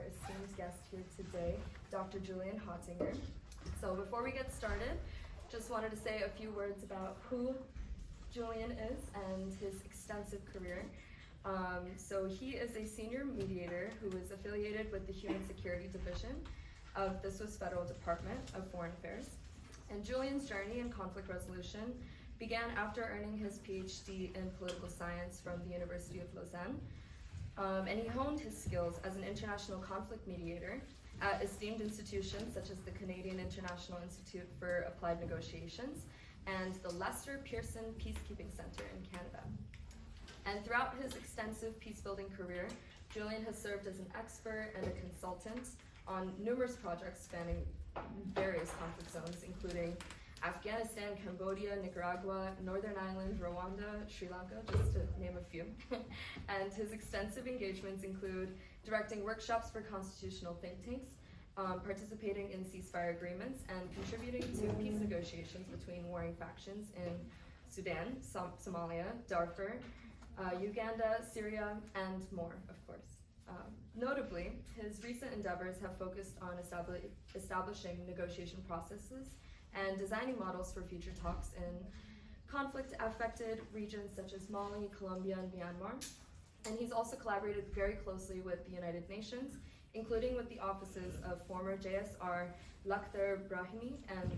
esteemed guest here today, Dr. Julian Hottinger. So before we get started, just wanted to say a few words about who Julian is and his extensive career. So he is a senior mediator who is affiliated with the Human Security Division of the Swiss Federal Department of Foreign Affairs. And Julian's journey in conflict resolution began after earning his PhD in political science from the University of Lausanne. And he honed his skills as an international conflict mediator at esteemed institutions such as the Canadian International Institute for Applied Negotiations and the Lester Pearson Peacekeeping Center in Canada. And throughout his extensive peacebuilding career, Julian has served as an expert and a consultant on numerous projects spanning various conflict zones, including Afghanistan, Cambodia, Nicaragua, Northern Ireland, Rwanda, Sri Lanka, just to name a few. And his extensive engagements include directing workshops for constitutional think tanks, participating in ceasefire agreements, and contributing to peace negotiations between warring factions in Sudan, Somalia, Darfur, Uganda, Syria, and more, of course. Notably, his recent endeavors have focused on establishing negotiation processes and designing models for future talks in conflict-affected regions such as Mali, Colombia, and Myanmar. And he's also collaborated very closely with the United Nations, including with the offices of former JSR Lakhdar Brahimi and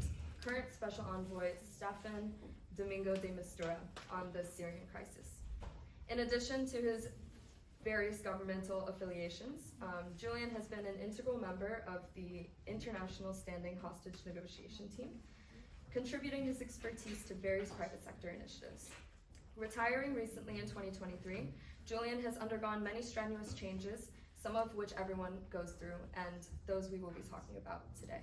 current Special Envoy Staffan Domingo de Mistura on the Syrian crisis. In addition to his various governmental affiliations, Julian has been an integral member of the International Standing Hostage Negotiation Team, contributing his expertise to various private sector initiatives. Retiring recently in 2023, Julian has undergone many strenuous changes, some of which everyone goes through, and those we will be talking about today.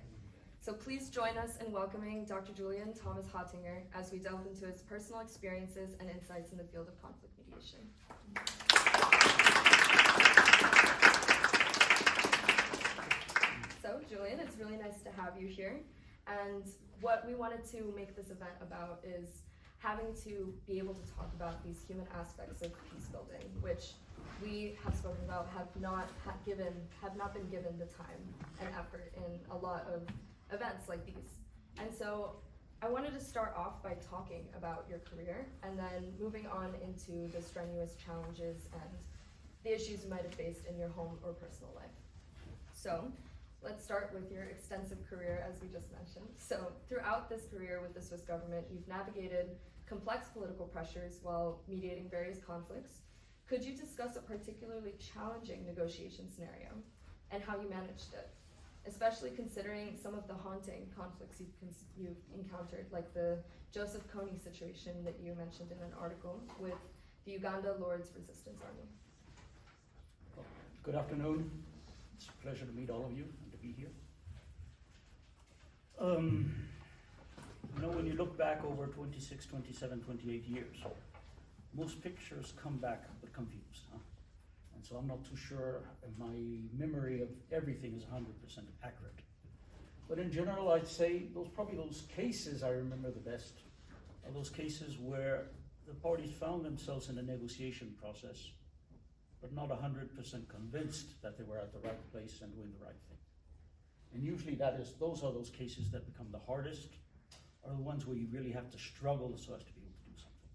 So please join us in welcoming Dr. Julian Thomas Hottinger as we delve into his personal experiences and insights in the field of conflict mediation. So, Julian, it's really nice to have you here. And what we wanted to make this event about is having to be able to talk about these human aspects of peace building, which we have spoken about have not been given the time and effort in a lot of events like these. And so I wanted to start off by talking about your career and then moving on into the strenuous challenges and the issues you might have faced in your home or personal life. So let's start with your extensive career, as we just mentioned. So throughout this career with the Swiss government, you've navigated complex political pressures while mediating various conflicts. Could you discuss a particularly challenging negotiation scenario and how you managed it, especially considering some of the haunting conflicts you've encountered, like the Joseph Kony situation that you mentioned in an article with the Uganda Lord's Resistance Army? Well, good afternoon. It's a pleasure to meet all of you and to be here. When you look back over 26, 27, 28 years, most pictures come back but confused. And so I'm not too sure if my memory of everything is 100% accurate. But in general, I'd say those cases I remember the best are those cases where the parties found themselves in a negotiation process, but not 100% convinced that they were at the right place and doing the right thing. And usually those are those cases that become the hardest, are the ones where you really have to struggle so as to be able to do something.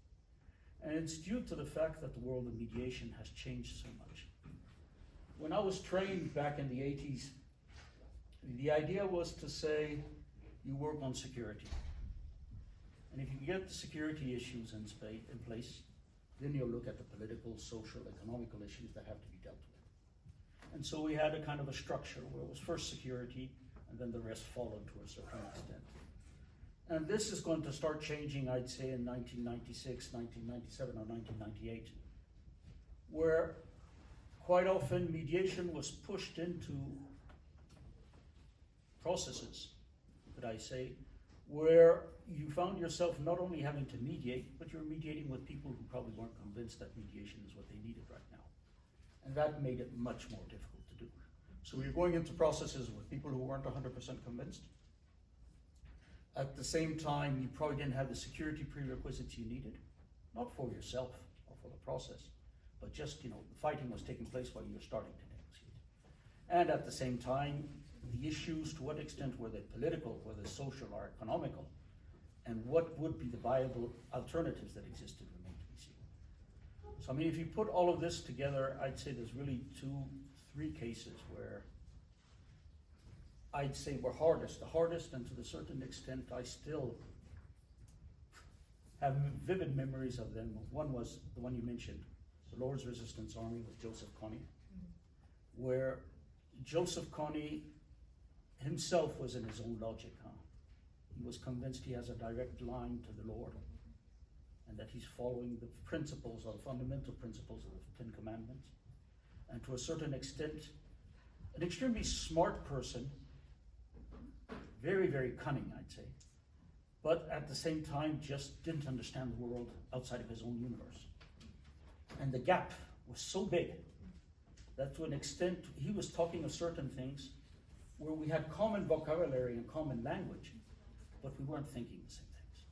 And it's due to the fact that the world of mediation has changed so much. When I was trained back in the 80s, the idea was to say, you work on security. And if you get the security issues in place, then you'll look at the political, social, economical issues that have to be dealt with. And so we had a kind of a structure where it was first security, and then the rest followed to a certain extent. And this is going to start changing, I'd say, in 1996, 1997, or 1998, where quite often mediation was pushed into processes, could I say, where you found yourself not only having to mediate, but you're mediating with people who probably weren't convinced that mediation is what they needed right now. And that made it much more difficult to do. So you're going into processes with people who weren't 100% convinced. At the same time, you probably didn't have the security prerequisites you needed, not for yourself or for the process, but just, the fighting was taking place while you were starting to negotiate. And at the same time, the issues, to what extent were they political, were they social or economical, and what would be the viable alternatives that existed remain to be seen. So I mean, if you put all of this together, I'd say there's really 3 cases where I'd say were the hardest, and to a certain extent I still have vivid memories of them. One was the one you mentioned, the Lord's Resistance Army with Joseph Kony, where Joseph Kony himself was in his own logic. He was convinced he has a direct line to the Lord, and that he's following the principles or fundamental principles of the 10 Commandments. And to a certain extent, an extremely smart person, very, very cunning, I'd say, but at the same time just didn't understand the world outside of his own universe. And the gap was so big that to an extent he was talking of certain things where we had common vocabulary and common language, but we weren't thinking the same things.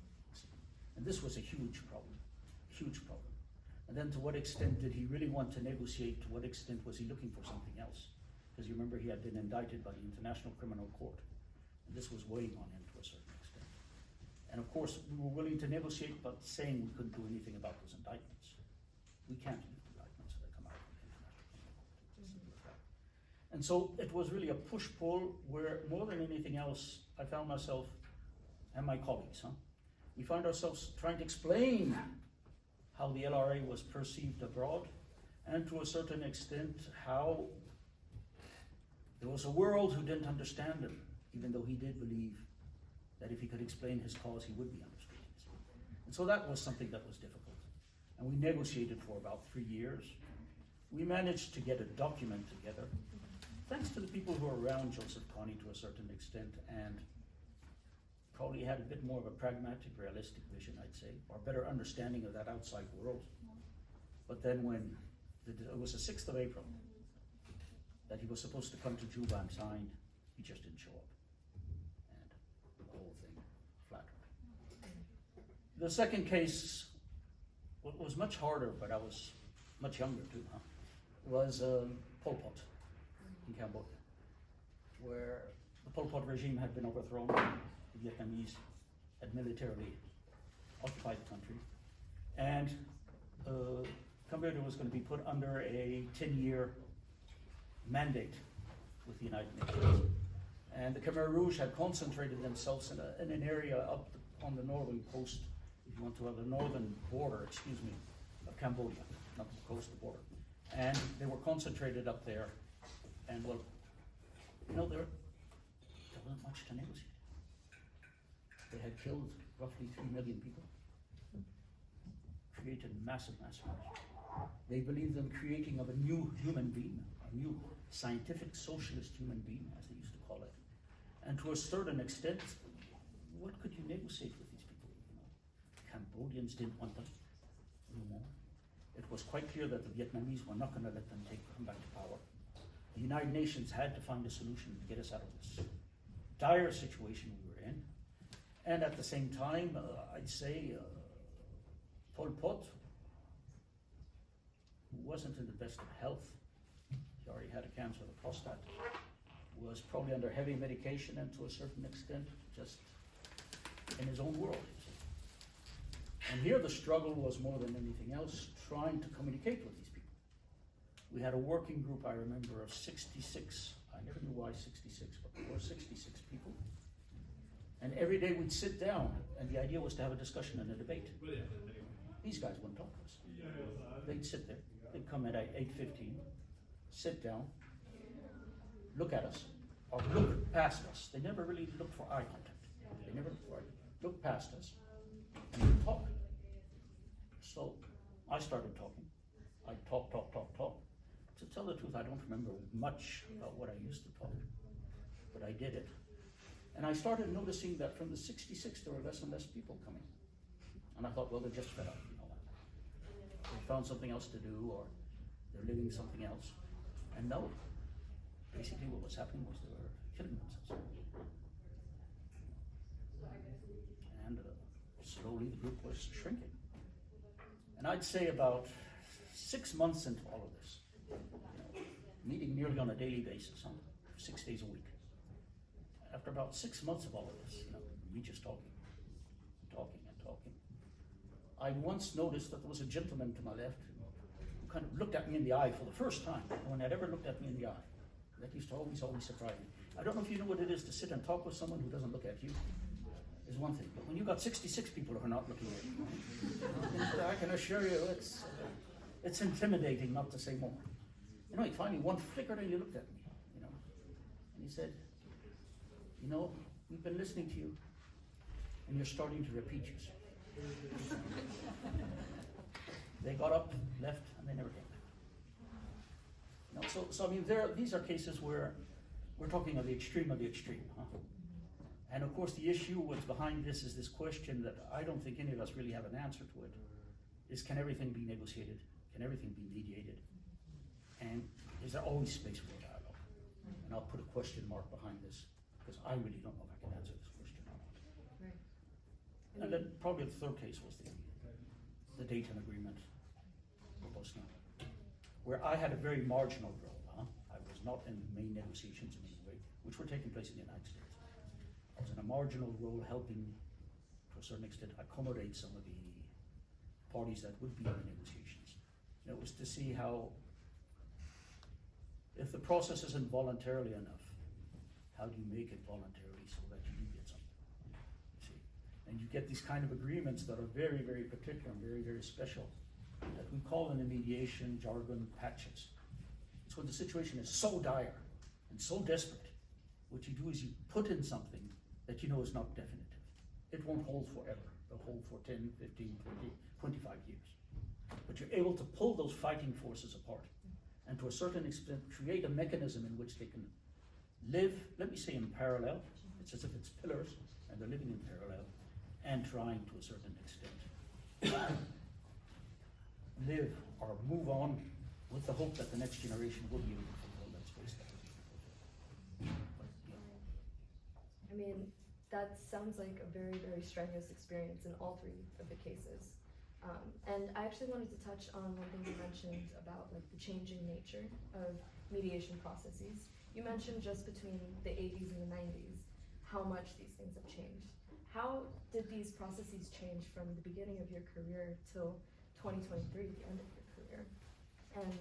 And this was a huge problem, huge problem. And then to what extent did he really want to negotiate? To what extent was he looking for something else? Because you remember he had been indicted by the International Criminal Court. And this was weighing on him to a certain extent. And of course, we were willing to negotiate, but saying we couldn't do anything about those indictments. We can't lift indictments that come out of the International Criminal Court. Simple as that. And so it was really a push-pull where, more than anything else, I found myself, and my colleagues, we found ourselves trying to explain how the LRA was perceived abroad, and to a certain extent how there was a world who didn't understand him, even though he did believe that if he could explain his cause, he would be understood. And so that was something that was difficult. And we negotiated for about 3 years. We managed to get a document together, thanks to the people who were around Joseph Kony to a certain extent, and probably had a bit more of a pragmatic, realistic vision, I'd say, or better understanding of that outside world. But then when it was the 6th of April that he was supposed to come to Juba and sign, he just didn't show up. And the whole thing flattered. The second case was much harder, but I was much younger too, was Pol Pot in Cambodia, where the Pol Pot regime had been overthrown. The Vietnamese had militarily occupied the country, and Cambodia was going to be put under a 10-year mandate with the United Nations. And the Khmer Rouge had concentrated themselves in an area up on the northern coast, if you want to have the northern border, of Cambodia, not the coast, the border. And they were concentrated up there, and well, there wasn't much to negotiate. They had killed roughly 3 million people, created massive massacres. They believed in creating of a new human being, a new scientific socialist human being, as they used to call it. And to a certain extent, what could you negotiate with these people? Cambodians didn't want them anymore. It was quite clear that the Vietnamese were not going to let them come back to power. The United Nations had to find a solution to get us out of this dire situation we were in. And at the same time, I'd say Pol Pot, who wasn't in the best of health, he already had a cancer of the prostate, was probably under heavy medication and to a certain extent just in his own world. And here the struggle was more than anything else trying to communicate with these people. We had a working group, I remember, of 66. I never knew why 66, but there were 66 people. And every day we'd sit down, and the idea was to have a discussion and a debate. These guys wouldn't talk to us. They'd sit there. They'd come at 8:15, sit down, look at us, or look past us. They never really looked for eye contact. They never looked past us and we'd talk. So I started talking. I'd talk. To tell the truth, I don't remember much about what I used to talk, but I did it. And I started noticing that from the 66, there were less and less people coming. And I thought, well, they're just fed up, They found something else to do, or they're living something else. And no, basically what was happening was they were killing themselves. And slowly the group was shrinking. And I'd say about 6 months into all of this, meeting nearly on a daily basis, 6 days a week. After about 6 months of all of this, we just talking. I once noticed that there was a gentleman to my left who kind of looked at me in the eye for the first time, no one had ever looked at me in the eye. That used to always surprise me. I don't know if you know what it is to sit and talk with someone who doesn't look at you. Is one thing, but when you've got 66 people who are not looking at you, I can assure you it's intimidating, not to say more. He finally one flickered and he looked at me, and he said, we've been listening to you, and you're starting to repeat yourself. They got up, left, and they never came back. So I mean, these are cases where we're talking of the extreme of the extreme. And of course, the issue what's behind this is this question that I don't think any of us really have an answer to it, is can everything be negotiated? Can everything be mediated? And is there always space for dialogue? And I'll put a question mark behind this, because I really don't know if I can answer this question or not. Right. And then probably the third case was the Dayton Agreement for Bosnia, where I had a very marginal role. I was not in main negotiations in any way, which were taking place in the United States. I was in a marginal role helping, to a certain extent, accommodate some of the parties that would be in the negotiations. And it was to see how, if the process isn't voluntarily enough, how do you make it voluntary so that you do get something? You see? And you get these kind of agreements that are very, very particular and very, very special, that we call in the mediation jargon patches. It's when the situation is so dire and so desperate, what you do is you put in something that is not definitive. It won't hold forever. It'll hold for 10, 15, 20, 25 years. But you're able to pull those fighting forces apart and to a certain extent create a mechanism in which they can live, let me say in parallel. It's as if it's pillars and they're living in parallel and trying to a certain extent live or move on with the hope that the next generation will be able to fulfill that space that was fulfilled. I mean, that sounds like a very, very strenuous experience in all three of the cases. And I actually wanted to touch on one thing you mentioned about the changing nature of mediation processes. You mentioned just between the 80s and the 90s, how much these things have changed. How did these processes change from the beginning of your career till 2023, the end of your career? And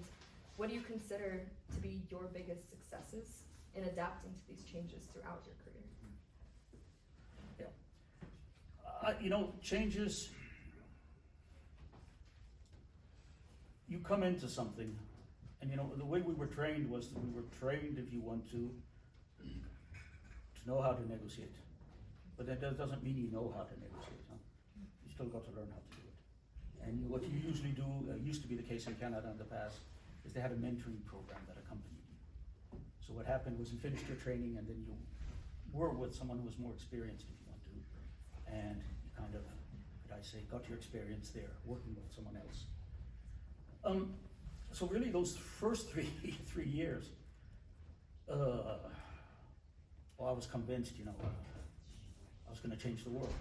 what do you consider to be your biggest successes in adapting to these changes throughout your career? Changes, you come into something, and the way we were trained was that we were trained, if you want to know how to negotiate. But that doesn't mean you know how to negotiate. You still got to learn how to do it. And what you usually do, used to be the case in Canada in the past, is they had a mentoring program that accompanied you. So what happened was you finished your training and then you were with someone who was more experienced, if you want to, and you kind of, got your experience there, working with someone else. So really those first three years, I was convinced, I was going to change the world.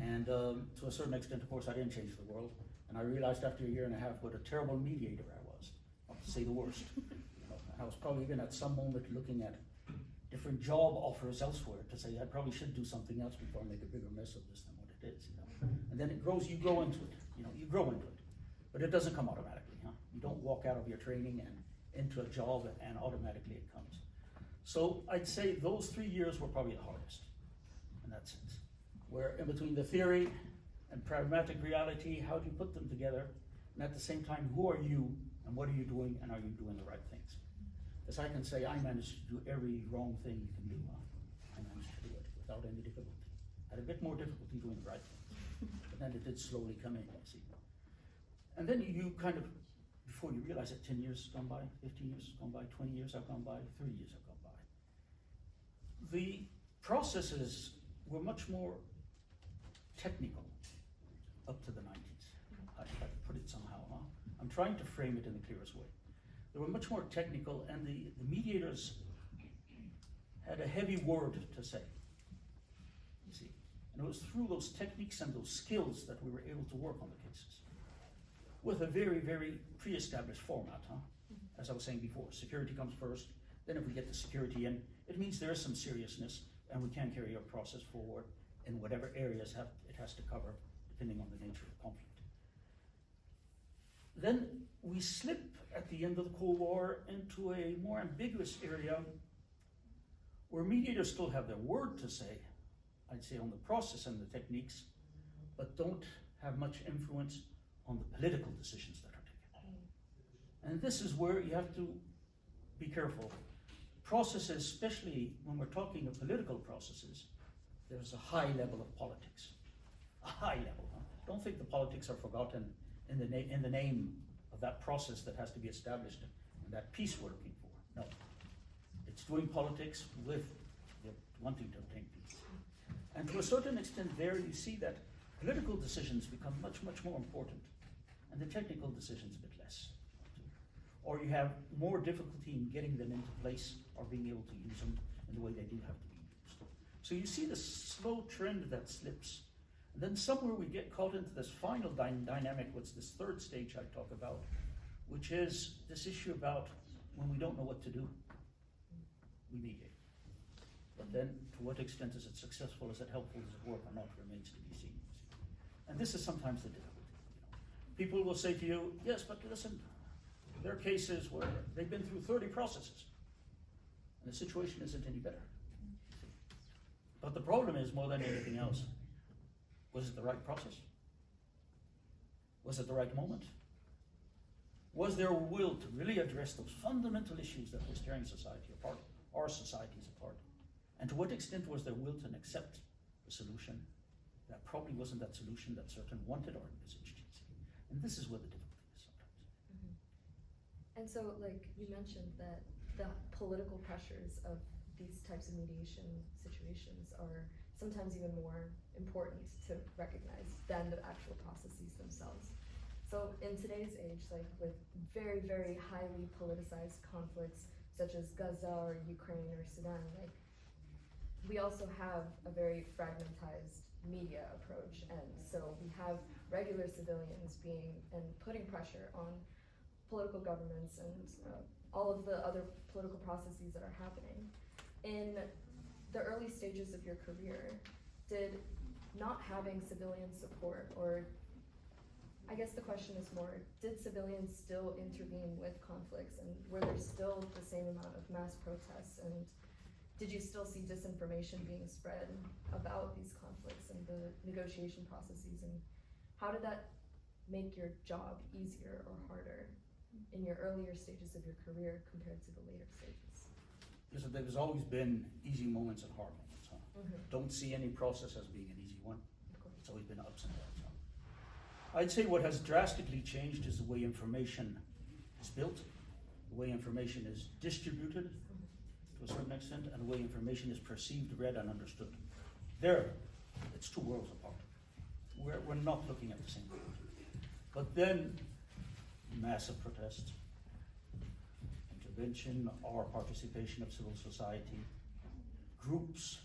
And to a certain extent, of course, I didn't change the world. And I realized after a year and a half what a terrible mediator I was, not to say the worst. I was probably even at some moment looking at different job offers elsewhere to say I probably should do something else before I make a bigger mess of this than what it is. And then it grows, you grow into it. You grow into it. But it doesn't come automatically. You don't walk out of your training and into a job and automatically it comes. So I'd say those 3 years were probably the hardest in that sense. Where in between the theory and pragmatic reality, how do you put them together? And at the same time, who are you and what are you doing and are you doing the right things? As I can say, I managed to do every wrong thing you can do. I managed to do it without any difficulty. I had a bit more difficulty doing the right things, but then it did slowly come in, you see. And then you kind of, before you realize it, 10 years has gone by, 15 years has gone by, 20 years have gone by, 30 years have gone by. The processes were much more technical up to the 90s. I have to put it somehow. I'm trying to frame it in the clearest way. They were much more technical, and the mediators had a heavy word to say, you see. And it was through those techniques and those skills that we were able to work on the cases with a very, very pre-established format. As I was saying before, security comes first, then if we get the security in, it means there is some seriousness and we can carry our process forward in whatever areas it has to cover, depending on the nature of the conflict. Then we slip at the end of the Cold War into a more ambiguous area where mediators still have their word to say, I'd say, on the process and the techniques, but don't have much influence on the political decisions that are taken. And this is where you have to be careful. Processes, especially when we're talking of political processes, there's a high level of politics. A high level. Huh? Don't think the politics are forgotten in the name of that process that has to be established and that peace we're looking for. No. It's doing politics with wanting to obtain peace. And to a certain extent there you see that political decisions become much, much more important and the technical decisions a bit less. Or you have more difficulty in getting them into place or being able to use them in the way they do have to be used. So you see the slow trend that slips. And then somewhere we get caught into this final dynamic, what's this third stage I talk about, which is this issue about when we don't know what to do, we mediate. But then to what extent is it successful, is it helpful, does it work or not, remains to be seen. And this is sometimes the difficulty. People will say to you, yes, but listen, there are cases where they've been through 30 processes and the situation isn't any better. But the problem is, more than anything else, was it the right process? Was it the right moment? Was there a will to really address those fundamental issues that were tearing society apart, our societies apart? And to what extent was there will to accept a solution that probably wasn't that solution that certain wanted or envisaged? And this is where the difficulty is sometimes. And so, like you mentioned, that the political pressures of these types of mediation situations are sometimes even more important to recognize than the actual processes themselves. So in today's age, like with very, very highly politicized conflicts such as Gaza or Ukraine or Sudan, like we also have a very fragmentized media approach, and so we have regular civilians putting pressure on political governments and all of the other political processes that are happening. In the early stages of your career, did not having civilian support, or I guess the question is more, did civilians still intervene with conflicts, and were there still the same amount of mass protests, and did you still see disinformation being spread about these conflicts and the negotiation processes, and how did that make your job easier or harder in your earlier stages of your career compared to the later stages? Yes, so there's always been easy moments and hard moments. Huh? Don't see any process as being an easy one. It's always been ups and downs. Huh? I'd say what has drastically changed is the way information is built, the way information is distributed to a certain extent, and the way information is perceived, read, and understood. There, it's two worlds apart. We're not looking at the same thing. But then, massive protests, intervention or participation of civil society, groups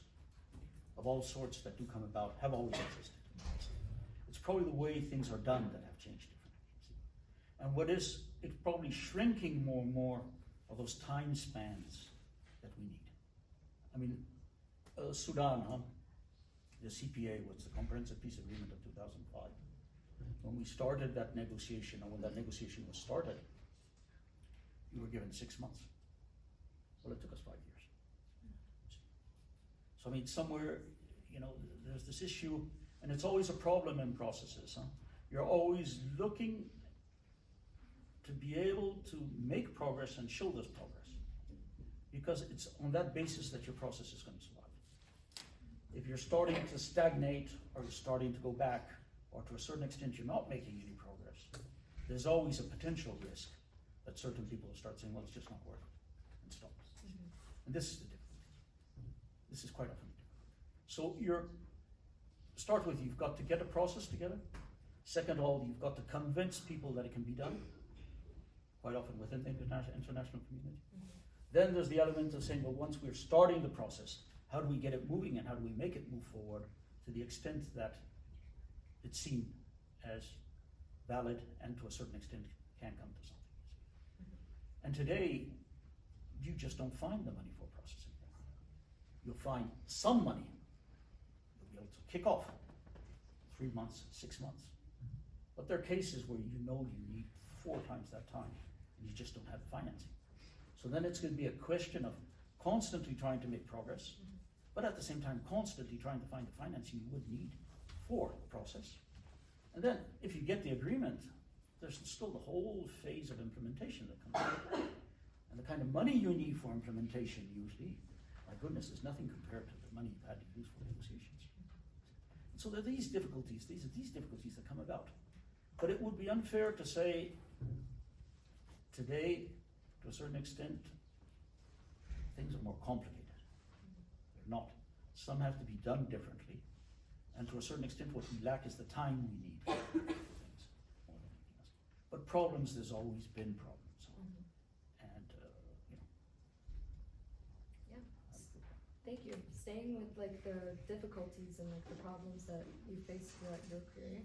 of all sorts that do come about have always existed. It's probably the way things are done that have changed differently. And what is, it's probably shrinking more and more are those time spans that we need. I mean, Sudan, huh? The CPA, what's the Comprehensive Peace Agreement of 2005. When we started that negotiation, or when that negotiation was started, you were given 6 months. Well, it took us 5 years. So I mean, somewhere, there's this issue, and it's always a problem in processes. Huh? You're always looking to be able to make progress and show this progress, because it's on that basis that your process is going to survive. If you're starting to stagnate, or you're starting to go back, or to a certain extent you're not making any progress, there's always a potential risk that certain people will start saying, well, it's just not worth it, and stop. And this is the difficulty. This is quite often the difficulty. So you've got to get a process together. Second of all, you've got to convince people that it can be done, quite often within the international community. Then there's the element of saying, well, once we're starting the process, how do we get it moving, and how do we make it move forward to the extent that it's seen as valid and to a certain extent can come to something. And today, you just don't find the money for processing. You'll find some money. You'll be able to kick off 3 months, 6 months. But there are cases where you know you need 4 times that time and you just don't have the financing. So then it's going to be a question of constantly trying to make progress, but at the same time constantly trying to find the financing you would need for the process. And then if you get the agreement, there's still the whole phase of implementation that comes out. And the kind of money you need for implementation usually, my goodness, is nothing compared to the money you've had to use for negotiations. And so there are these difficulties that come about. But it would be unfair to say today, to a certain extent, things are more complicated. They're not. Some have to be done differently. And to a certain extent, what we lack is the time we need for things more than anything else. But problems, there's always been problems. And, Yeah. Thank you. Staying with like the difficulties and like the problems that you faced throughout your career,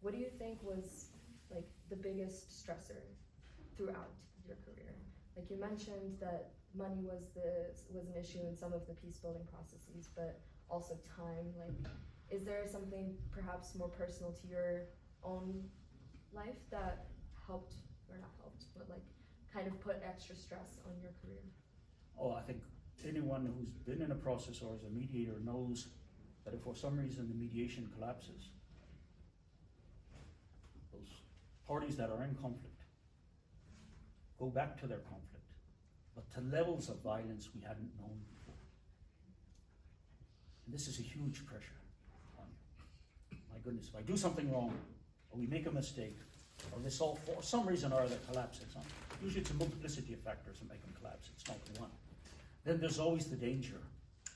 what do you think was like the biggest stressor throughout your career? Like you mentioned that money was an issue in some of the peace building processes, but also time. Like, is there something perhaps more personal to your own life that helped, or not helped, but like kind of put extra stress on your career? Oh, I think anyone who's been in a process or is a mediator knows that if for some reason the mediation collapses, those parties that are in conflict go back to their conflict, but to levels of violence we hadn't known before. And this is a huge pressure on you. My goodness, if I do something wrong, or we make a mistake, or this all for some reason or other collapses, usually it's a multiplicity of factors that make them collapse, it's not one. Then there's always the danger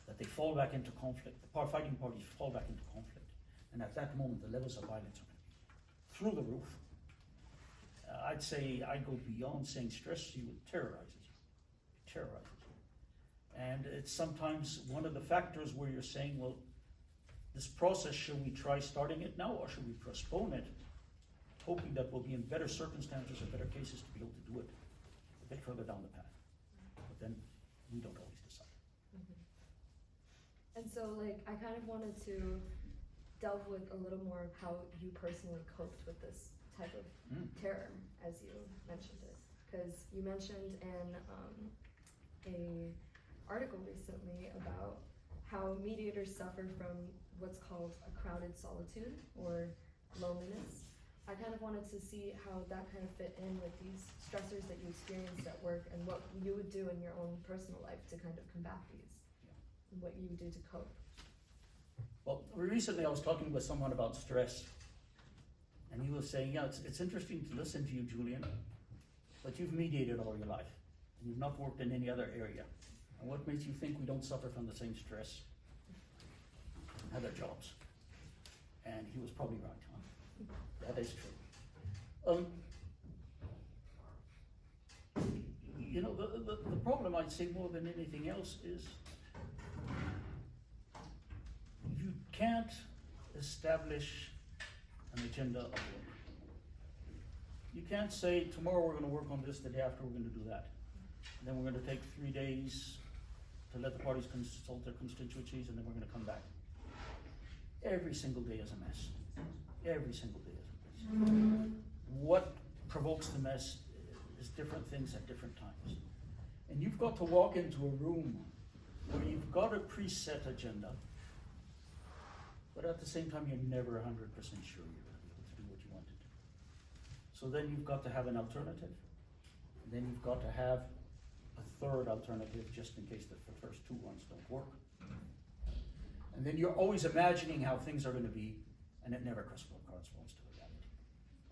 that they fall back into conflict, the fighting parties fall back into conflict, and at that moment the levels of violence are going to be through the roof. I'd say I go beyond saying stress you, it terrorizes you. It terrorizes you. And it's sometimes one of the factors where you're saying, well, this process, should we try starting it now or should we postpone it, hoping that we'll be in better circumstances or better cases to be able to do it a bit further down the path. But then we don't always decide. And so like I kind of wanted to delve with a little more of how you personally coped with this type of terror, as you mentioned it, because you mentioned in a article recently about how mediators suffer from what's called a crowded solitude or loneliness. I kind of wanted to see how that kind of fit in with these stressors that you experienced at work and what you would do in your own personal life to kind of combat these, and what you would do to cope. Well, recently I was talking with someone about stress. And he was saying, yeah, it's interesting to listen to you, Julian, but you've mediated all your life, and you've not worked in any other area. And what makes you think we don't suffer from the same stress in other jobs? And he was probably right, huh? That is true. You know, the problem, I'd say more than anything else, is you can't establish an agenda of work. You can't say tomorrow we're going to work on this, the day after we're going to do that. And then we're going to take 3 days to let the parties consult their constituencies, and then we're going to come back. Every single day is a mess. Every single day is a mess. What provokes the mess is different things at different times. And you've got to walk into a room where you've got a preset agenda, but at the same time you're never 100% sure you're going to be able to do what you want to do. So then you've got to have an alternative, and then you've got to have a third alternative just in case the first 2 ones don't work. And then you're always imagining how things are going to be, and it never corresponds to reality.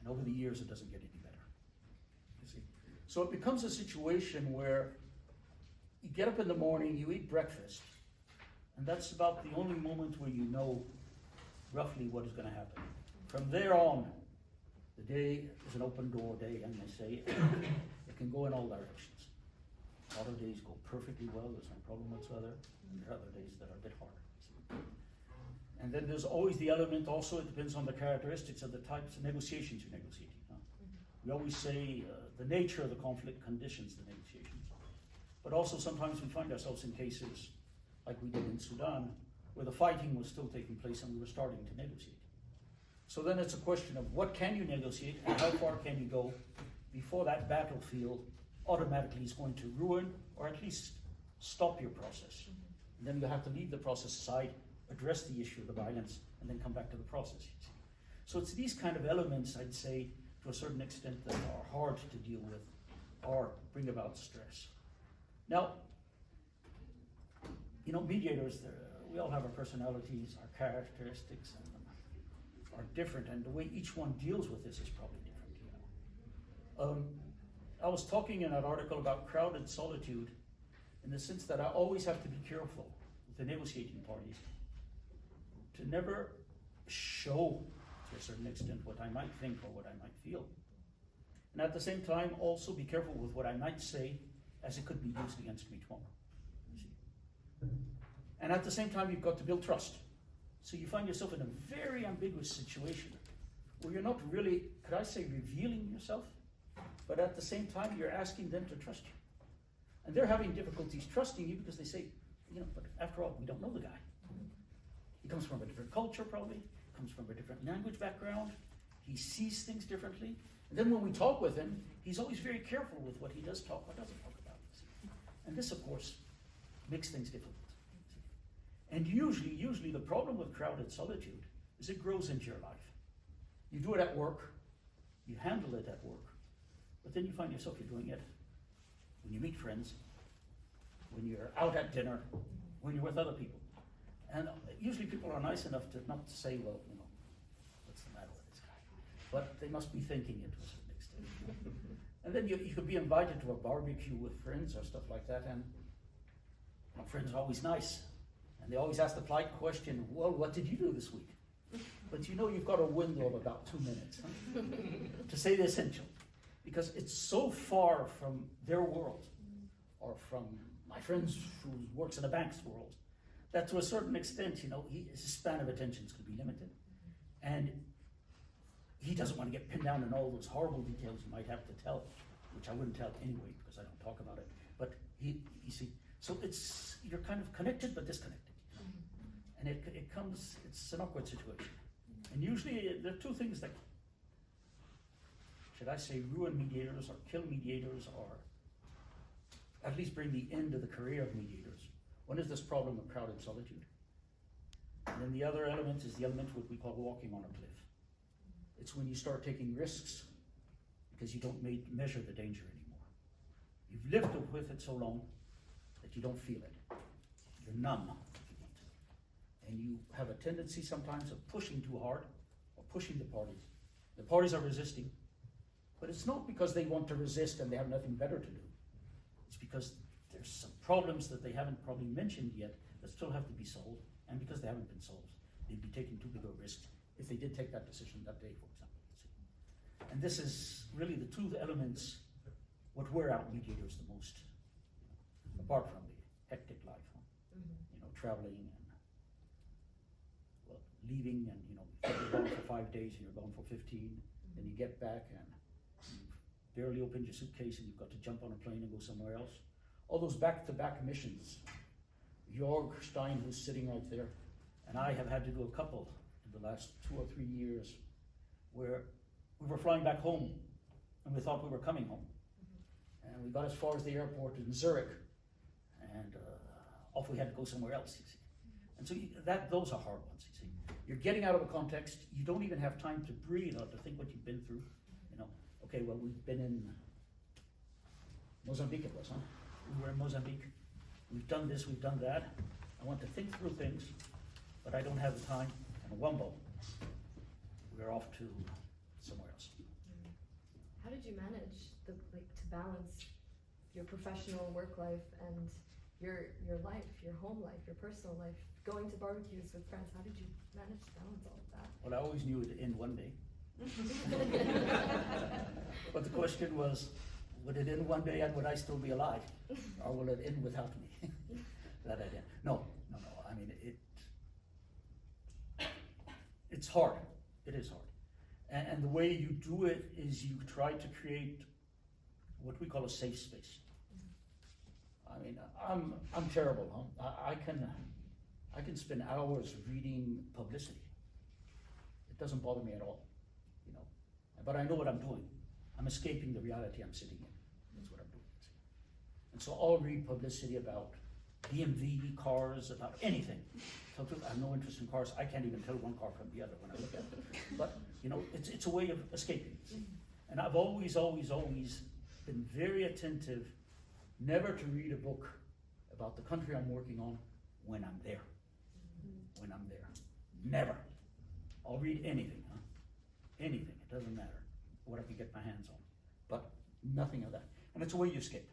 And over the years it doesn't get any better, you see. So it becomes a situation where you get up in the morning, you eat breakfast, and that's about the only moment where you know roughly what is going to happen. From there on, the day is an open door day, and they say it can go in all directions. A lot of days go perfectly well, there's no problem whatsoever, and there are other days that are a bit harder. And then there's always the element also, it depends on the characteristics of the types of negotiations you're negotiating. Huh? We always say the nature of the conflict conditions the negotiations. But also sometimes we find ourselves in cases like we did in Sudan, where the fighting was still taking place and we were starting to negotiate. So then it's a question of what can you negotiate and how far can you go before that battlefield automatically is going to ruin or at least stop your process. And then you have to leave the process aside, address the issue of the violence, and then come back to the process. You see. So it's these kind of elements, I'd say, to a certain extent, that are hard to deal with or bring about stress. Now, mediators, we all have our personalities, our characteristics, and are different, and the way each one deals with this is probably different. I was talking in that article about crowded solitude in the sense that I always have to be careful with the negotiating parties to never show, to a certain extent, what I might think or what I might feel. And at the same time, also be careful with what I might say, as it could be used against me tomorrow. And at the same time, you've got to build trust. So you find yourself in a very ambiguous situation where you're not really, could I say, revealing yourself, but at the same time, you're asking them to trust you. And they're having difficulties trusting you because they say, but after all, we don't know the guy. He comes from a different culture, probably, comes from a different language background. He sees things differently. And then when we talk with him, he's always very careful with what he does talk, what doesn't talk about. And this, of course, makes things difficult. And usually the problem with crowded solitude is it grows into your life. You do it at work, you handle it at work, but then you find yourself you're doing it when you meet friends, when you're out at dinner, when you're with other people. And usually people are nice enough to not to say, well, what's the matter with this guy? But they must be thinking it to a certain extent. And then you could be invited to a barbecue with friends or stuff like that, and my friends are always nice. And they always ask the polite question, well, what did you do this week? But you've got a window of about 2 minutes to say the essential. Because it's so far from their world, or from my friend's who works in a bank's world, that to a certain extent, his span of attention is going to be limited. And he doesn't want to get pinned down in all those horrible details you might have to tell, which I wouldn't tell anyway because I don't talk about it. But you see, so you're kind of connected but disconnected. And it's an awkward situation. And usually there are two things that, should I say, ruin mediators or kill mediators or at least bring the end of the career of mediators. One is this problem of crowded solitude. And then the other element is the element what we call walking on a cliff. It's when you start taking risks because you don't measure the danger anymore. You've lived with it so long that you don't feel it. You're numb. And you have a tendency sometimes of pushing too hard or pushing the parties. The parties are resisting, but it's not because they want to resist and they have nothing better to do. It's because there's some problems that they haven't probably mentioned yet that still have to be solved, and because they haven't been solved, they'd be taking too big a risk if they did take that decision that day, for example. And this is really the two elements what wear out mediators the most, apart from the hectic life, traveling and leaving, and you're gone for 5 days and you're gone for 15, then you get back and you've barely opened your suitcase and you've got to jump on a plane and go somewhere else. All those back-to-back missions. Jorg Stein, who's sitting right there, and I have had to do a couple in the last 2 or 3 years where we were flying back home and we thought we were coming home. And we got as far as the airport in Zurich, and off we had to go somewhere else, you see. And so those are hard ones, you see. You're getting out of a context, you don't even have time to breathe or to think what you've been through. Okay, well, we've been in Mozambique, it was, huh? We were in Mozambique. We've done this, we've done that. I want to think through things, but I don't have the time. And wumbo, we're off to somewhere else. How did you manage to balance your professional work life and your life, your home life, your personal life, going to barbecues with friends? How did you manage to balance all of that? Well, I always knew it would end one day. But the question was, would it end one day and would I still be alive? Or will it end without me? That idea. No. I mean, it's hard. It is hard. And the way you do it is you try to create what we call a safe space. I mean, I'm terrible, huh? I can spend hours reading publicity. It doesn't bother me at all, you know. But I know what I'm doing. I'm escaping the reality I'm sitting in. That's what I'm doing. And so I'll read publicity about BMW cars, about anything. Tell truth, I have no interest in cars. I can't even tell one car from the other when I look at it. But you know, it's a way of escaping. And I've always been very attentive, never to read a book about the country I'm working on when I'm there. When I'm there. Never. I'll read anything, huh? Anything. It doesn't matter what I can get my hands on. But nothing of that. And it's a way you escape.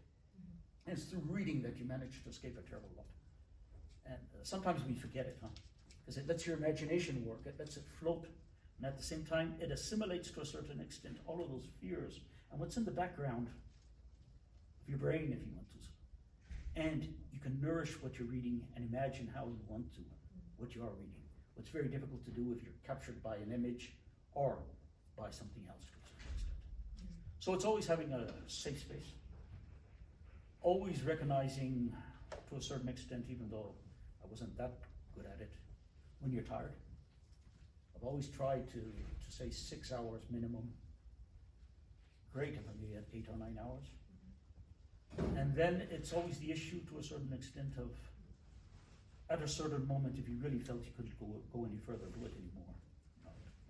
And it's through reading that you manage to escape a terrible lot. And sometimes we forget it, huh? Because it lets your imagination work, it lets it float. And at the same time, it assimilates to a certain extent all of those fears and what's in the background of your brain, if you want to. And you can nourish what you're reading and imagine how you want to, what you are reading. What's very difficult to do if you're captured by an image or by something else to a certain extent. So it's always having a safe space. Always recognizing, to a certain extent, even though I wasn't that good at it, when you're tired. I've always tried to say 6 hours minimum. Great if I'm at 8 or 9 hours. And then it's always the issue, to a certain extent, of at a certain moment, if you really felt you couldn't go any further, do it anymore. Not do it.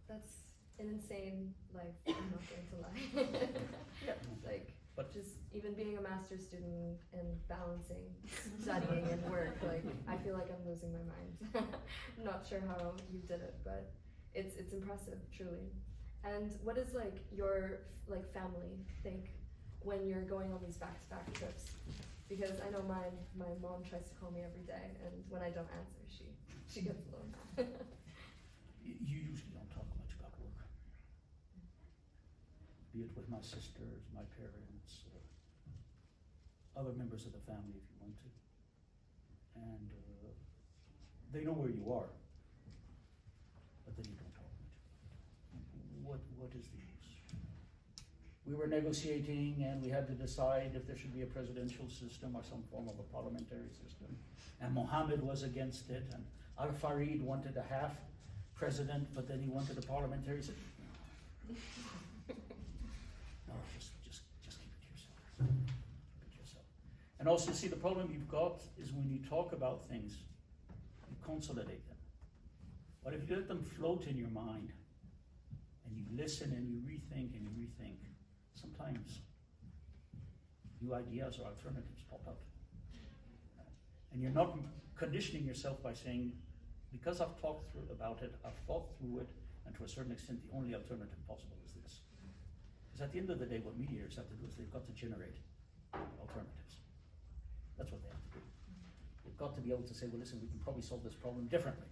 That's an insane life, I'm not going to lie. Yeah. Like, But just even being a master's student and balancing studying and work, like, I feel like I'm losing my mind. I'm not sure how you did it, but it's impressive, truly. And what does like your family think when you're going on these back-to-back trips? Because I know my mom tries to call me every day, and when I don't answer, she gets a little mad. you usually don't talk much about work. Be it with my sisters, my parents, other members of the family if you want to. And they know where you are, but then you don't talk much. What is the use? We were negotiating and we had to decide if there should be a presidential system or some form of a parliamentary system. And Mohammed was against it, and Al-Farid wanted a half president, but then he wanted a parliamentary system. No, just keep it to yourself. Keep it to yourself. And also, see, the problem you've got is when you talk about things, you consolidate them. But if you let them float in your mind, and you listen and you rethink, sometimes new ideas or alternatives pop out. And you're not conditioning yourself by saying, because I've talked about it, I've thought through it, and to a certain extent, the only alternative possible is this. Because at the end of the day, what mediators have to do is they've got to generate alternatives. That's what they have to do. They've got to be able to say, well, listen, we can probably solve this problem differently.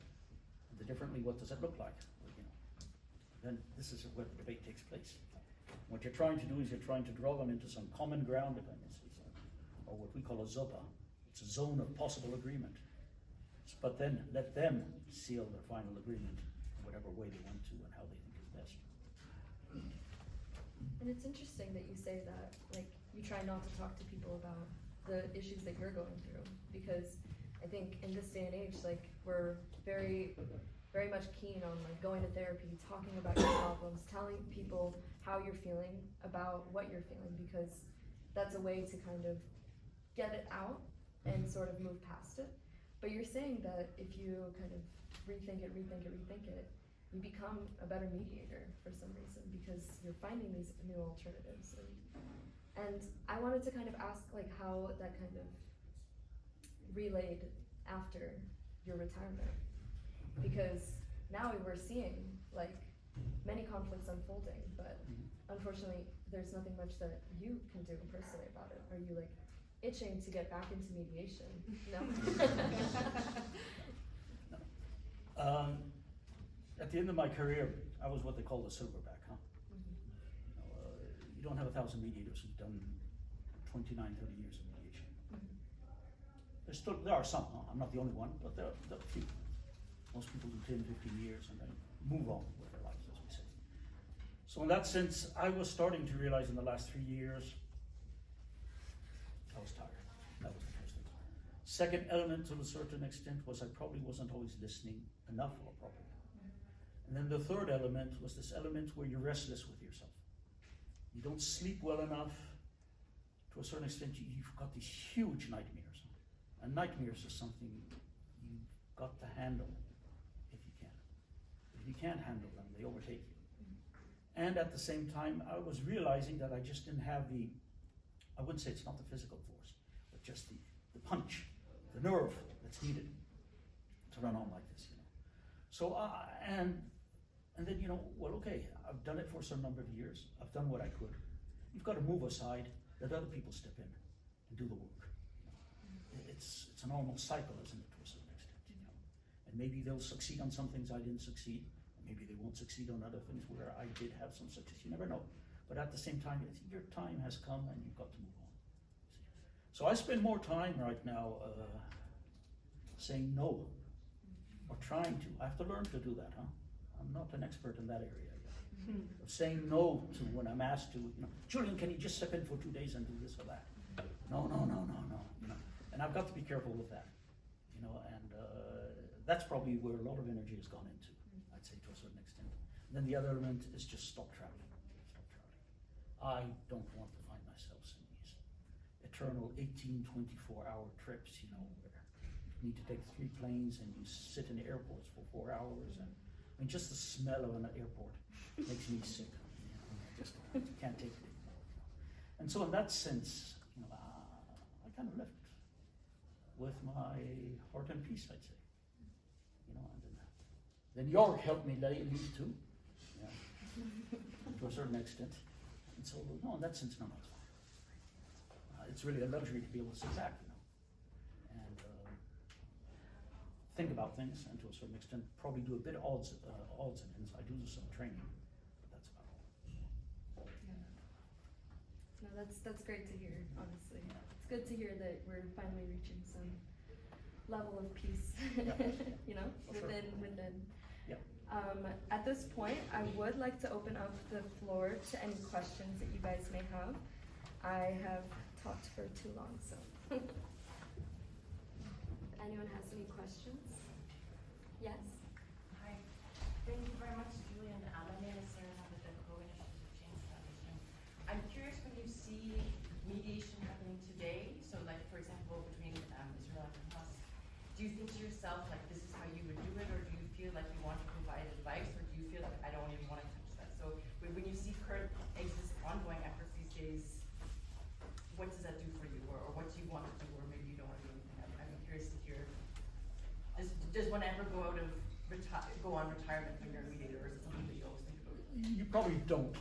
And the differently, what does it look like? Well, you know, then this is where the debate takes place. What you're trying to do is you're trying to draw them into some common ground, if I may say so, or what we call a zopa. It's a zone of possible agreement. But then let them seal their final agreement in whatever way they want to and how they think is best. And it's interesting that you say that, like, you try not to talk to people about the issues that you're going through, because I think in this day and age, like, we're very much keen on like going to therapy, talking about your problems, telling people how you're feeling about what you're feeling, because that's a way to kind of get it out and sort of move past it. But you're saying that if you kind of rethink it, you become a better mediator for some reason, because you're finding these new alternatives. And I wanted to kind of ask like how that kind of relayed after your retirement, because now we're seeing like many conflicts unfolding, but unfortunately there's nothing much that you can do personally about it. Are you like itching to get back into mediation? No. No. At the end of my career, I was what they call the silverback, huh? You don't have 1,000 mediators who've done 29, 30 years of mediation. There are some, huh? I'm not the only one, but there are a few. Most people do 10, 15 years and then move on with their lives, as we say. So in that sense, I was starting to realize in the last 3 years, I was tired. That was the first thing. Second element, to a certain extent, was I probably wasn't always listening enough or properly. And then the third element was this element where you're restless with yourself. You don't sleep well enough. To a certain extent, you've got these huge nightmares. And nightmares is something you've got to handle if you can. If you can't handle them, they overtake you. And at the same time, I was realizing that I just didn't have the, I wouldn't say it's not the physical force, but just the punch, the nerve that's needed to run on like this, you know. So, and then, you know, well, okay, I've done it for some number of years. I've done what I could. You've got to move aside, let other people step in and do the work. You know. It's a normal cycle, isn't it, to a certain extent, you know. And maybe they'll succeed on some things I didn't succeed. Maybe they won't succeed on other things where I did have some success. You never know. But at the same time, your time has come and you've got to move on. So I spend more time right now saying no, or trying to. I have to learn to do that, huh? I'm not an expert in that area yet. Of saying no to when I'm asked to, you know, Julian, can you just step in for 2 days and do this or that? No, you know. And I've got to be careful with that, you know, and that's probably where a lot of energy has gone into, I'd say, to a certain extent. And then the other element is just stop traveling. I don't want to find myself in these eternal 18, 24-hour trips, you know, where you need to take 3 planes and you sit in airports for 4 hours. And I mean, just the smell of an airport makes me sick. You know, I just can't take it anymore. You know. And so in that sense, you know, I kind of left with my heart in peace, I'd say. You know, and then York helped me leave too, you know, to a certain extent. And so, no, in that sense, no, it's fine. It's really a luxury to be able to sit back, you know, and think about things, and to a certain extent, probably do a bit of odds and ends. I do some training, but that's about all. No, that's great to hear, honestly. It's good to hear that we're finally reaching some level of peace, you know, within. Yeah. At this point, I would like to open up the floor to any questions that you guys may have. I have talked for too long, so. If anyone has any questions? Yes? Hi. Thank you very much, Julian. My name is Sarah. I'm with the Co-Initiative of Change Foundation. I'm curious, when you see mediation happening today, so like, for example, between Israel and Hamas, do you think to yourself, like, this is how you would do it, or do you feel like you want to provide advice, or do you feel like, I don't even want to touch that? So when you see current exits ongoing efforts these days, what does that do for you, or what do you want to do, or maybe you don't want to do anything? I'm curious to hear. Does one ever go out of go on retirement when you're a mediator, or is it something that you always think about? You probably don't.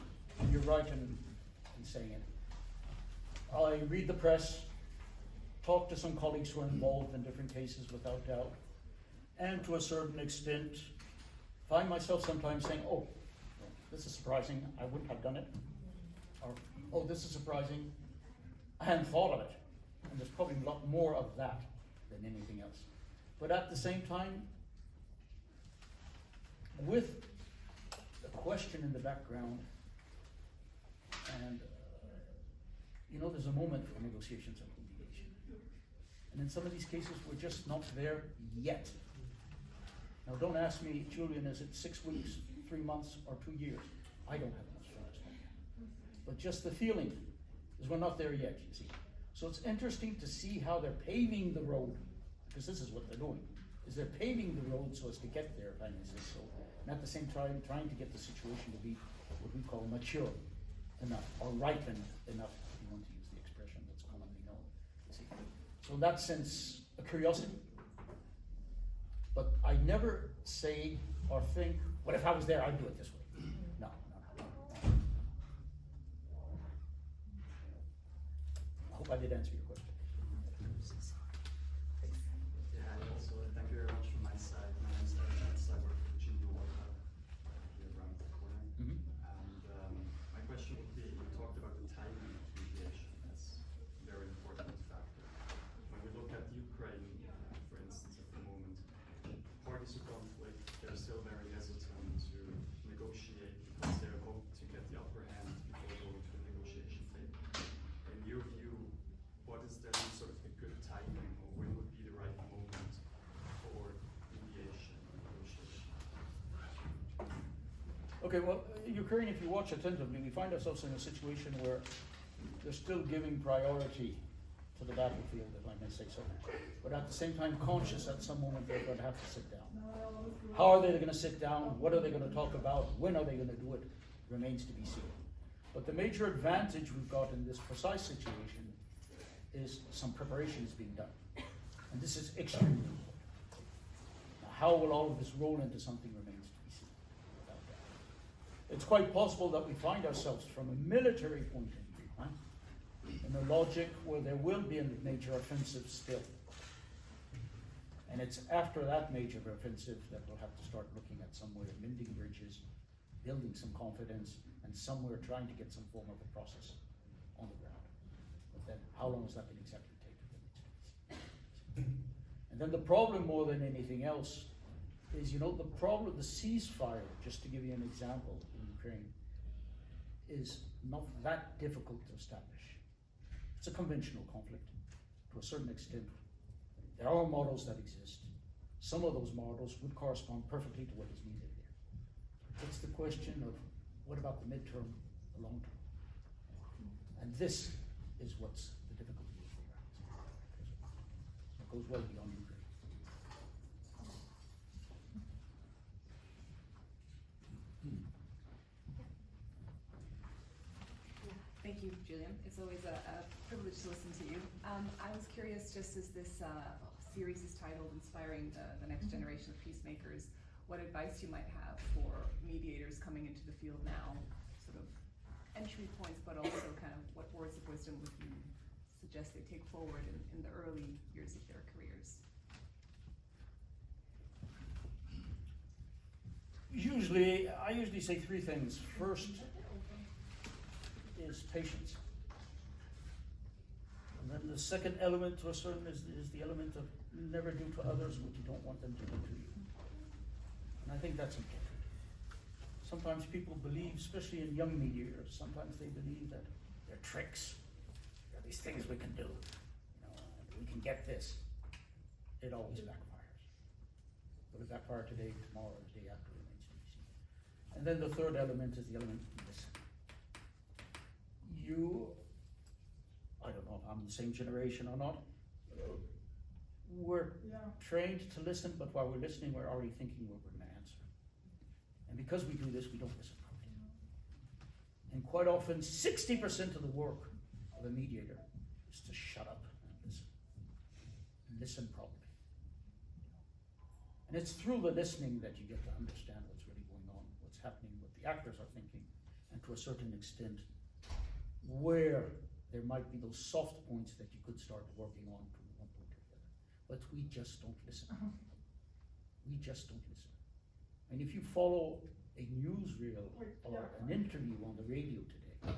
You're right in saying it. I read the press, talk to some colleagues who are involved in different cases, without doubt, and to a certain extent, find myself sometimes saying, "Oh, this is surprising. I wouldn't have done it," or "Oh, this is surprising. I hadn't thought of it." And there's probably a lot more of that than anything else. But at the same time, with a question in the background, and you know, there's a moment for negotiations and mediation. And in some of these cases, we're just not there yet. Now, don't ask me, Julian, is it 6 weeks, 3 months, or 2 years? I don't have much for this. But just the feeling is we're not there yet, you see. So it's interesting to see how they're paving the road, because this is what they're doing, is they're paving the road so as to get there, if I may say so. And at the same time, trying to get the situation to be what we call mature enough, or ripened enough, if you want to use the expression that's commonly known. You see. So in that sense, a curiosity. But I never say or think, well, if I was there, I'd do it this way. No. I hope I did answer your question. Yeah, also thank you very much from my side. My name is Alex. I work for Chile Water here around the corner. Mm-hmm. And my question would be, you talked about the timing of mediation as a very important factor. When we look at Ukraine, for instance, at the moment, parties to conflict Okay, well, Ukraine, if you watch attentively, we find ourselves in a situation where they're still giving priority to the battlefield, if I may say so. But at the same time, conscious at some moment they're going to have to sit down. How are they going to sit down? What are they going to talk about? When are they going to do it? Remains to be seen. But the major advantage we've got in this precise situation is some preparation is being done. And this is extremely important. Now, how will all of this roll into something remains to be seen. Without doubt. It's quite possible that we find ourselves from a military point of view, right, in a logic where there will be a major offensive still. And it's after that major offensive that we'll have to start looking at some way of mending bridges, building some confidence, and somewhere trying to get some form of a process on the ground. But then, how long is that going to exactly take? And then the problem more than anything else is, the problem, the ceasefire, just to give you an example in Ukraine, is not that difficult to establish. It's a conventional conflict to a certain extent. There are models that exist. Some of those models would correspond perfectly to what is needed here. It's the question of what about the midterm, the long term? And this is what's the difficulty is here. It goes well beyond Ukraine. Thank you, Julian. It's always a privilege to listen to you. I was curious, just as this series is titled Inspiring the Next Generation of Peacemakers, what advice you might have for mediators coming into the field now, sort of entry points, but also kind of what words of wisdom would you suggest they take forward in the early years of their careers? I usually say three things. First is patience. And then the second element to a certain is the element of never do to others what you don't want them to do to you. And I think that's important. Sometimes people believe, especially in young mediators, sometimes they believe that they're tricks. There are these things we can do. We can get this. It always backfires. Will it backfire today, tomorrow, or the day after remains to be seen. And then the third element is the element of listen. I don't know if I'm the same generation or not. We're trained to listen, but while we're listening, we're already thinking what we're going to answer. And because we do this, we don't listen properly. And quite often, 60% of the work of a mediator is to shut up and listen. And listen properly. And it's through the listening that you get to understand what's really going on, what's happening, what the actors are thinking, and to a certain extent, where there might be those soft points that you could start working on from one point or the other. But we just don't listen. We just don't listen. And if you follow a newsreel or an interview on the radio today,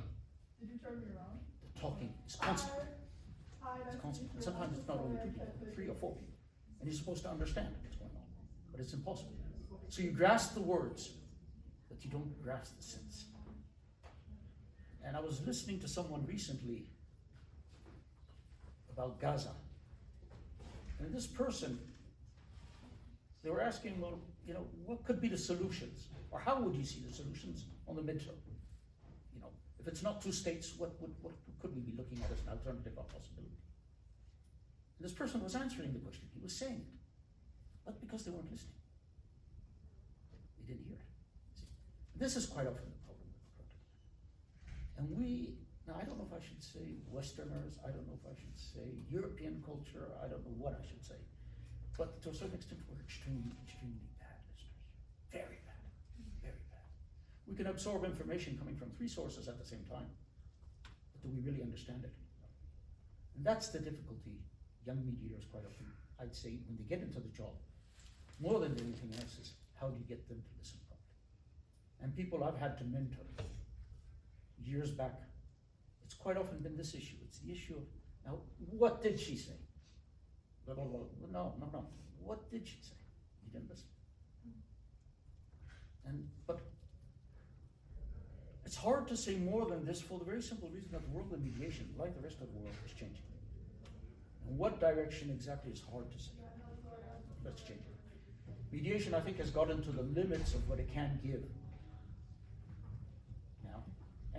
Did you turn me around? the talking is constant. It's constant. And sometimes it's not only 2 people, 3 or 4 people. And you're supposed to understand what's going on. But it's impossible. So you grasp the words, but you don't grasp the sense. And I was listening to someone recently about Gaza. And this person, they were asking, well, what could be the solutions? Or how would you see the solutions on the midterm? If it's not 2 states, what could we be looking at as an alternative or possibility? And this person was answering the question. He was saying it. But because they weren't listening. They didn't hear it. See? This is quite often the problem with the project. And now I don't know if I should say Westerners, I don't know if I should say European culture, I don't know what I should say. But to a certain extent, we're extremely, extremely bad listeners. Very bad, very bad. We can absorb information coming from 3 sources at the same time, but do we really understand it? And that's the difficulty young mediators quite often, I'd say, when they get into the job, more than anything else is, how do you get them to listen properly? And people I've had to mentor years back, it's quite often been this issue. It's the issue of, now, what did she say? Blah, blah, blah. No. What did she say? You didn't listen. But it's hard to say more than this for the very simple reason that the world of mediation, like the rest of the world, is changing. And what direction exactly is hard to say. Let's change it. Mediation, I think, has gotten to the limits of what it can give.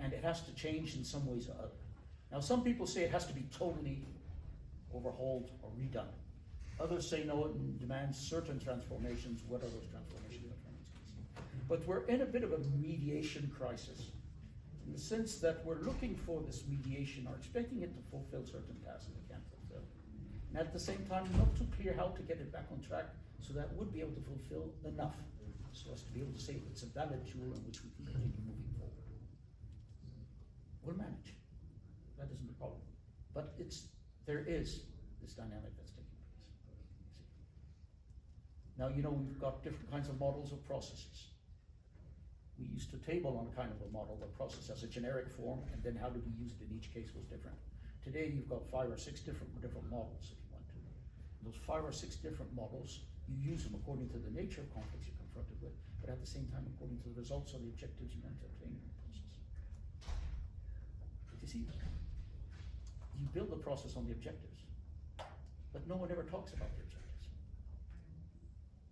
and it has to change in some ways or other. Now, some people say it has to be totally overhauled or redone. Others say no, it demands certain transformations. What are those transformations? But we're in a bit of a mediation crisis, in the sense that we're looking for this mediation, or expecting it to fulfill certain tasks that it can't fulfill. And at the same time, not too clear how to get it back on track so that it would be able to fulfill enough so as to be able to say it's a valid tool in which we can continue moving forward. We'll manage. That isn't the problem. But there is this dynamic that's taking place. Now, you know, we've got different kinds of models of processes. We used to table on kind of a model of process as a generic form, and then how did we use it in each case was different. Today, you've got 5 or 6 different models, if you want to. Those 5 or 6 different models, you use them according to the nature of conflicts you're confronted with, but at the same time, according to the results or the objectives you want to attain in the process. But you see, you build the process on the objectives, but no one ever talks about the objectives.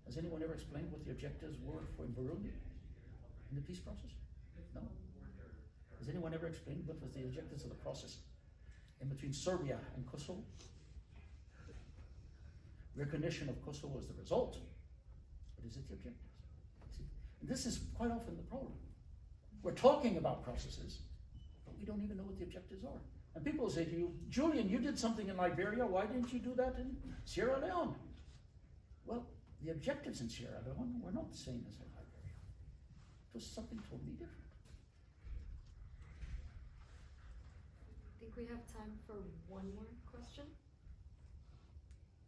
Has anyone ever explained what the objectives were in Burundi? In the peace process? No. Has anyone ever explained what was the objectives of the process in between Serbia and Kosovo? Recognition of Kosovo as the result, but is it the objectives? See? And this is quite often the problem. We're talking about processes, but we don't even know what the objectives are. And people say to you, Julian, you did something in Liberia, why didn't you do that in Sierra Leone? Well, the objectives in Sierra Leone were not the same as in Liberia. It was something totally different. I think we have time for one more question.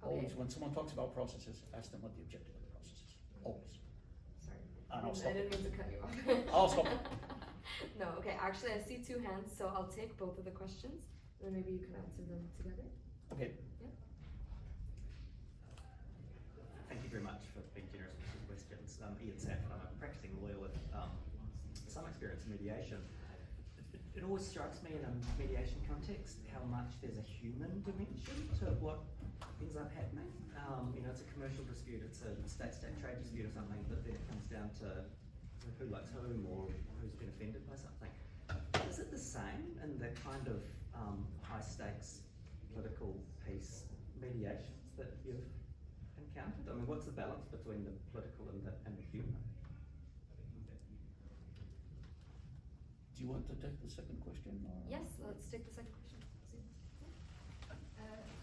Always, when someone talks about processes, ask them what the objective of the process is. Always. Sorry. And I'll I stop didn't it. mean to cut you off. I'll stop it. No, okay, actually I see 2 hands, so I'll take both of the questions, and then maybe you can answer them together. Okay. Yeah. Thank you very much for being generous with the questions. Ian Saffron, I'm a practicing lawyer with some experience in mediation. It always strikes me in a mediation context how much there's a human dimension to what ends up happening. You know, it's a commercial dispute, it's a state-to-state trade dispute or something, but then it comes down to who likes whom or who's been offended by something. Is it the same in the kind of high-stakes political peace mediations that you've encountered? I mean, what's the balance between the political and the human? Do you want to take the second question? Or? Yes, let's take the second question.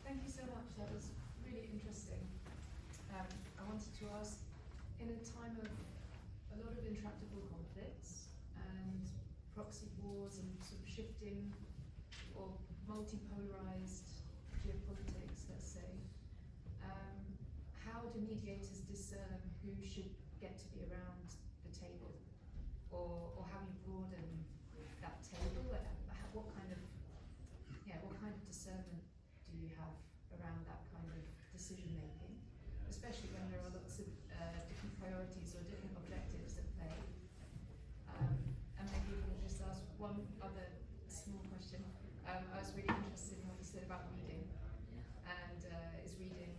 Thank you so much. That was really interesting. I wanted to ask, in a time of a lot of intractable conflicts and proxy wars and sort of shifting or multipolarized geopolitics, let's say, how do mediators discern who should get to be around the table, or how you broaden that table? What kind of discernment do you have around that kind of decision making, especially when there are lots of different priorities or different objectives at play? And maybe if I could just ask one other small question. I was really interested in what you said about reading, and is reading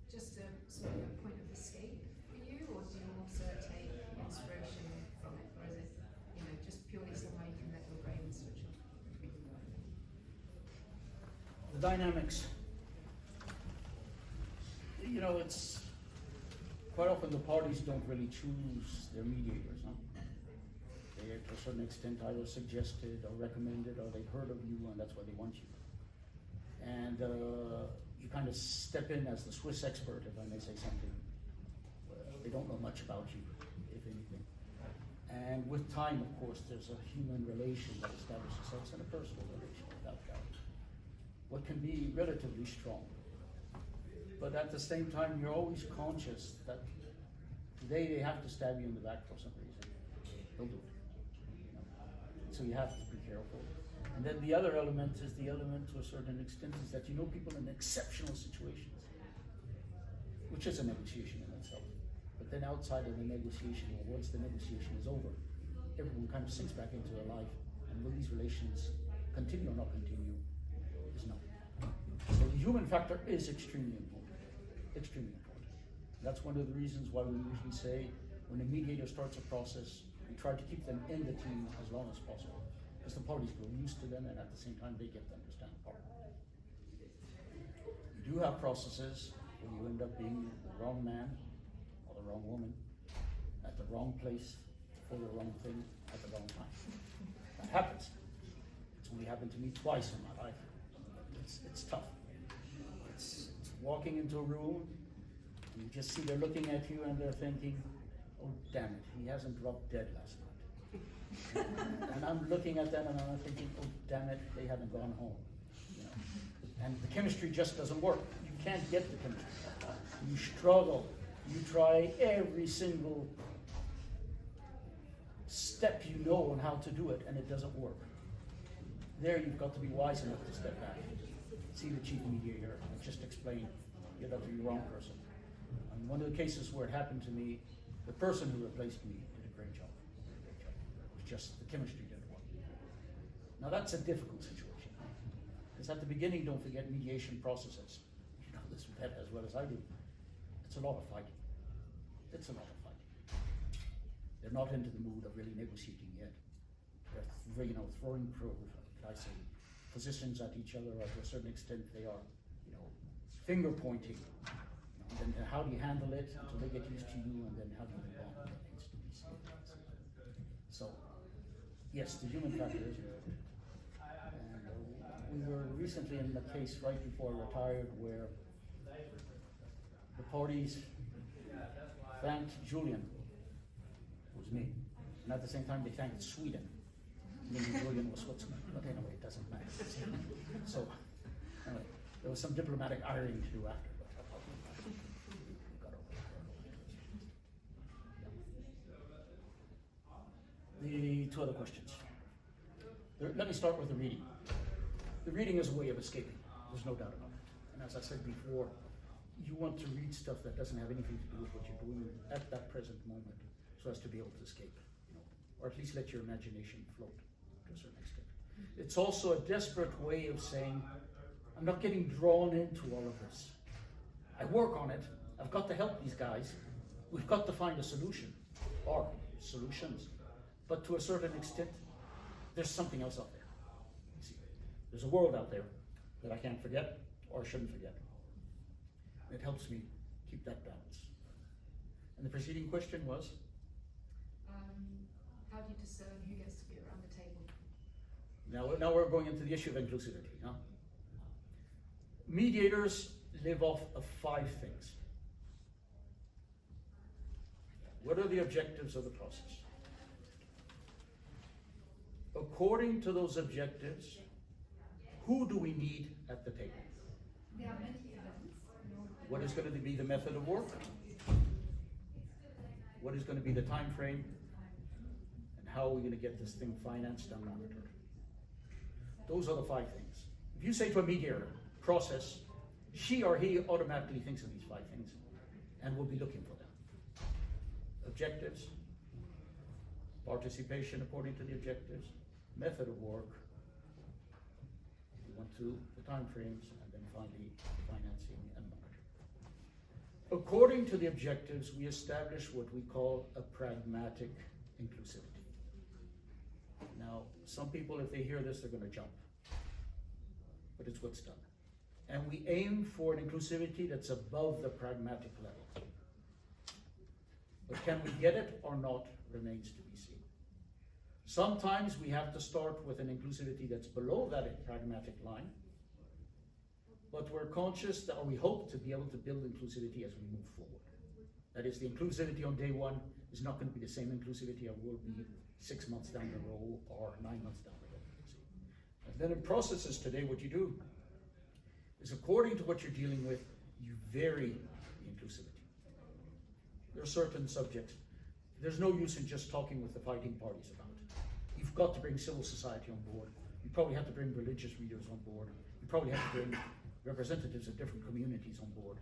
just a sort of a point of escape for you, or do you also take inspiration from it, or is it, you know, just purely somewhere you can let your brain switch off? The dynamics. You know, it's quite often the parties don't really choose their mediators, huh? They are to a certain extent either suggested or recommended, or they've heard of you and that's why they want you. And you kind of step in as the Swiss expert, if I may say something. They don't know much about you, if anything. And with time, of course, there's a human relation that establishes itself and a personal relation, without doubt. What can be relatively strong. But at the same time, you're always conscious that today they have to stab you in the back for some reason. They'll do it. So you have to be careful. And then the other element is the element to a certain extent is that you know people in exceptional situations, which is a negotiation in itself. But then outside of the negotiation, or once the negotiation is over, everyone kind of sinks back into their life. And will these relations continue or not continue is not. So the human factor is extremely important. Extremely important. That's one of the reasons why we usually say when a mediator starts a process, we try to keep them in the team as long as possible. because the parties grow used to them, and at the same time they get to understand the partner. You do have processes where you end up being the wrong man or the wrong woman at the wrong place for the wrong thing at the wrong time. That happens. It's only happened to me twice in my life. It's tough. It's walking into a room, and you just see they're looking at you and they're thinking, oh damn it, he hasn't dropped dead last night. And I'm looking at them and I'm thinking, oh damn it, they haven't gone home. You know? And the chemistry just doesn't work. You can't get the chemistry. You struggle. You try every single step you know on how to do it, and it doesn't work. There you've got to be wise enough to step back. See the chief mediator and just explain, you're the wrong person. And one of the cases where it happened to me, the person who replaced me did a great job. It was just the chemistry didn't work. Now that's a difficult situation. Because at the beginning, don't forget mediation processes. You know this as well as I do. It's a lot of fighting. It's a lot of fighting. They're not into the mood of really negotiating yet. They're throwing positions at each other, or to a certain extent they are, finger pointing. And then how do you handle it until they get used to you, and then how do you move on? So, yes, the human factor is important. And we were recently in a case right before I retired where the parties thanked Julian, who was me, and at the same time they thanked Sweden, meaning Julian was Switzerland. But anyway, it doesn't matter. So, anyway, there was some diplomatic ironing to do after. The two other questions. Let me start with the reading. The reading is a way of escaping. There's no doubt about it. And as I said before, you want to read stuff that doesn't have anything to do with what you're doing at that present moment, so as to be able to escape, or at least let your imagination float to a certain extent. It's also a desperate way of saying, I'm not getting drawn into all of this. I work on it. I've got to help these guys. We've got to find a solution, or solutions. But to a certain extent, there's something else out there. You see, there's a world out there that I can't forget or shouldn't forget. It helps me keep that balance. And the preceding question was? How do you discern who gets to be around the table? Now we're going into the issue of inclusivity. Huh? Mediators live off of 5 things. What are the objectives of the process? According to those objectives, who do we need at the table? We have many events. What is going to be the method of work? What is going to be the time frame? And how are we going to get this thing financed and monitored? Those are the 5 things. If you say to a mediator, process, she or he automatically thinks of these 5 things and will be looking for them. Objectives, participation according to the objectives, method of work, the time frames, and then finally financing and monitoring. According to the objectives, we establish what we call a pragmatic inclusivity. Now, some people, if they hear this, they're going to jump. But it's what's done. And we aim for an inclusivity that's above the pragmatic level. But can we get it or not remains to be seen. Sometimes we have to start with an inclusivity that's below that pragmatic line, but we're conscious that, or we hope to be able to build inclusivity as we move forward. That is, the inclusivity on day 1 is not going to be the same inclusivity it will be 6 months down the road or 9 months down the road. And then in processes today, what you do is, according to what you're dealing with, you vary the inclusivity. There are certain subjects. There's no use in just talking with the fighting parties about it. You've got to bring civil society on board. You probably have to bring religious leaders on board. You probably have to bring representatives of different communities on board,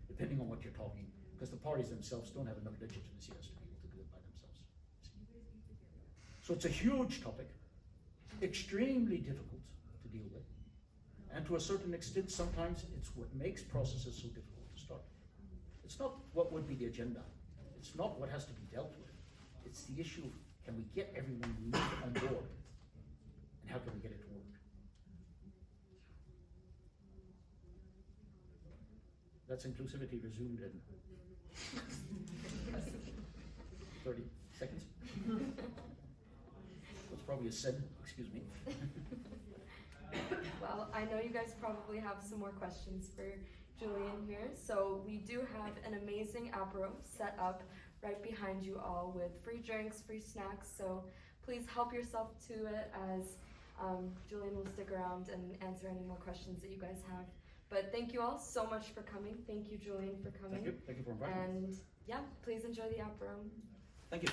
depending on what you're talking, because the parties themselves don't have enough legitimacy as to be able to do it by themselves. So it's a huge topic, extremely difficult to deal with, and to a certain extent, sometimes it's what makes processes so difficult to start. It's not what would be the agenda. It's not what has to be dealt with. It's the issue of, can we get everyone we need on board? and how can we get it to work? That's inclusivity resumed in 30 seconds. That's probably a sin, excuse me. Well, I know you guys probably have some more questions for Julian here. So we do have an amazing apéro set up right behind you all with free drinks, free snacks. So please help yourself to it as Julian will stick around and answer any more questions that you guys have. But thank you all so much for coming. Thank you, Julian, for coming. Thank you for inviting me. And yeah, please enjoy the apéro. Thank you.